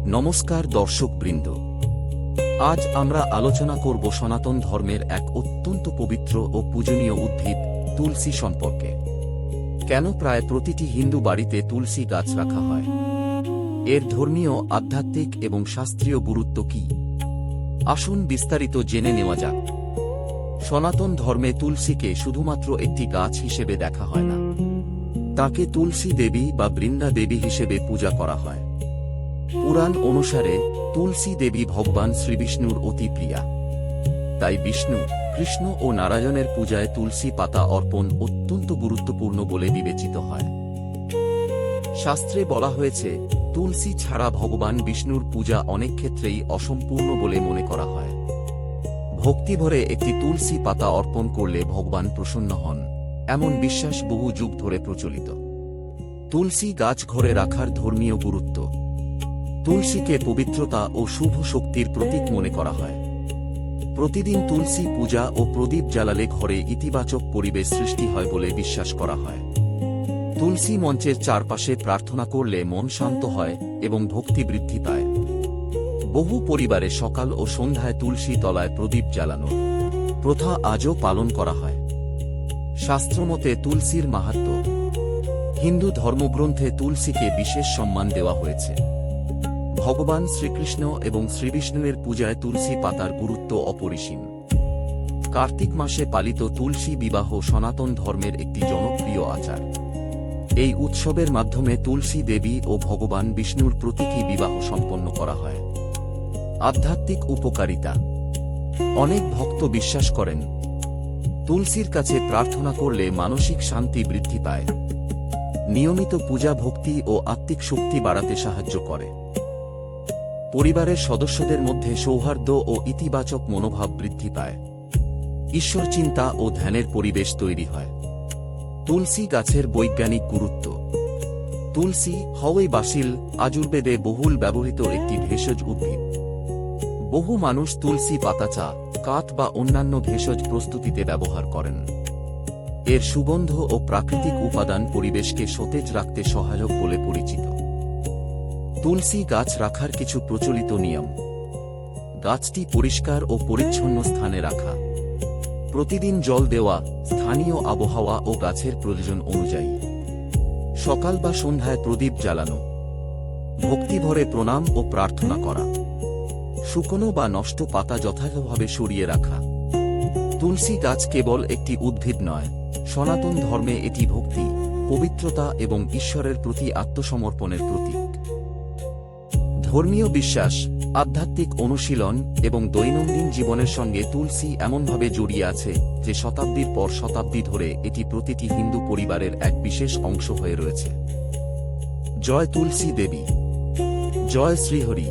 নমস্কার দর্শকবৃন্দ, আজ আমরা আলোচনা করব সনাতন ধর্মের এক অত্যন্ত পবিত্র ও পূজনীয় উদ্ভিদ তুলসী সম্পর্কে। কেন প্রায় প্রতিটি হিন্দু বাড়িতে তুলসী গাছ রাখা হয়, এর ধর্মীয়, আধ্যাত্মিক এবং শাস্ত্রীয় গুরুত্ব কি, আসুন বিস্তারিত জেনে নেওয়া যাক। সনাতন ধর্মে তুলসীকে শুধুমাত্র একটি গাছ হিসেবে দেখা হয় না, তাকে তুলসী দেবী বা বৃন্দা দেবী হিসেবে পূজা করা হয়। পুরাণ অনুসারে তুলসী দেবী ভগবান শ্রীবিষ্ণুর অতি প্রিয়া, তাই বিষ্ণু, কৃষ্ণ ও নারায়ণের পূজায় তুলসী পাতা অর্পণ অত্যন্ত গুরুত্বপূর্ণ বলে বিবেচিত হয়। শাস্ত্রে বলা হয়েছে, তুলসী ছাড়া ভগবান বিষ্ণুর পূজা অনেক ক্ষেত্রেই অসম্পূর্ণ বলে মনে করা হয়। ভক্তিভরে একটি তুলসী পাতা অর্পণ করলে ভগবান প্রসন্ন হন, এমন বিশ্বাস বহু যুগ ধরে প্রচলিত। তুলসী গাছ ঘরে রাখার ধর্মীয় গুরুত্ব। তুলসীকে পবিত্রতা ও শুভ শক্তির প্রতীক মনে করা হয়। প্রতিদিন তুলসী পূজা ও প্রদীপ জ্বালালে ঘরে ইতিবাচক পরিবেশ সৃষ্টি হয় বলে বিশ্বাস করা হয়। তুলসী মঞ্চের চারপাশে প্রার্থনা করলে মন শান্ত হয় এবং ভক্তি বৃদ্ধি পায়। বহু পরিবারে সকাল ও সন্ধ্যায় তুলসী তলায় প্রদীপ জ্বালানোর প্রথা আজও পালন করা হয়। শাস্ত্রমতে তুলসীর মাহাত্ম্য। হিন্দু ধর্মগ্রন্থে তুলসীকে বিশেষ সম্মান দেওয়া হয়েছে। ভগবান শ্রীকৃষ্ণ এবং শ্রীবিষ্ণুর পূজায় তুলসী পাতার গুরুত্ব অপরিসীম। কার্তিক মাসে পালিত তুলসী বিবাহ সনাতন ধর্মের একটি জনপ্রিয় আচার। এই উৎসবের মাধ্যমে তুলসী দেবী ও ভগবান বিষ্ণুর প্রতীকী বিবাহ সম্পন্ন করা হয়। আধ্যাত্মিক উপকারিতা। অনেক ভক্ত বিশ্বাস করেন, তুলসীর কাছে প্রার্থনা করলে মানসিক শান্তি বৃদ্ধি পায়। নিয়মিত পূজা ভক্তি ও আত্মিক শক্তি বাড়াতে সাহায্য করে। পরিবারের সদস্যদের মধ্যে সৌহার্দ্য ও ইতিবাচক মনোভাব বৃদ্ধি পায়। ঈশ্বর চিন্তা ও ধ্যানের পরিবেশ তৈরি হয়। তুলসী গাছের বৈজ্ঞানিক গুরুত্ব। তুলসী হওয়াই বাসিল আযুর্বেদে বহুল ব্যবহৃত একটি ভেষজ উদ্ভিদ। বহু মানুষ তুলসী পাতা চা, কাঠ বা অন্যান্য ভেষজ প্রস্তুতিতে ব্যবহার করেন। এর সুগন্ধ ও প্রাকৃতিক উপাদান পরিবেশকে সতেজ রাখতে সহায়ক বলে পরিচিত। তুলসী গাছ রাখার কিছু প্রচলিত নিয়ম। গাছটি পরিষ্কার ও পরিচ্ছন্ন স্থানে রাখা। প্রতিদিন জল দেওয়া, স্থানীয় আবহাওয়া ও গাছের প্রয়োজন অনুযায়ী। সকাল বা সন্ধ্যায় প্রদীপ জ্বালানো। ভক্তিভরে প্রণাম ও প্রার্থনা করা। শুকনো বা নষ্ট পাতা যথাযথভাবে সরিয়ে রাখা। তুলসী গাছ কেবল একটি উদ্ভিদ নয়, সনাতন ধর্মে এটি ভক্তি, পবিত্রতা এবং ঈশ্বরের প্রতি আত্মসমর্পণের প্রতীক। ধর্মীয় বিশ্বাস, আধ্যাত্মিক অনুশীলন এবং দৈনন্দিন জীবনের সঙ্গে তুলসী এমনভাবে জড়িয়ে আছে যে শতাব্দীর পর শতাব্দী ধরে এটি প্রতিটি হিন্দু পরিবারের এক বিশেষ অংশ হয়ে রয়েছে। জয় তুলসী দেবী, জয় শ্রীহরি।